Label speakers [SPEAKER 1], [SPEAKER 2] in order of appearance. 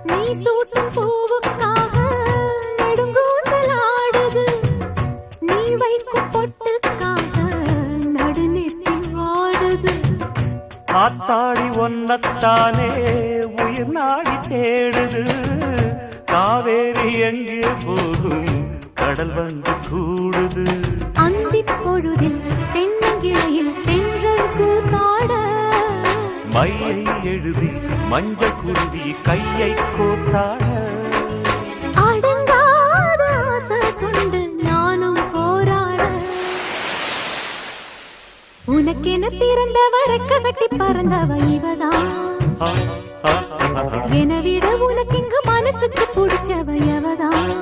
[SPEAKER 1] நீ சூட்டும் பூவுக்காக நெடுங்கூந்தல் ஆடுது. நீ வைக்கும் பொட்டுக்காக நடுநெத்தி ஆடுது.
[SPEAKER 2] ஆத்தாடி ஒன்னத்தானே உயிர் நாடி தேடுது. காவேரி எங்கே போகும் கடல் வந்து கூடுது.
[SPEAKER 1] அந்திப் பொழுதில் தென்னங்கிளையில் தென்றல் கூத்தாட
[SPEAKER 2] மையை எழுதி மஞ்சள் குருவி கையை கோத்தாட.
[SPEAKER 1] அடங்காத ஆசை கொண்டு நானும் போராட. உனக்கென பிறந்தவ ரெக்க கட்டி பறந்தவ இவதான். என விட உனக்கு இங்கு மனசுக்கு பிடிச்சவ எவதான்.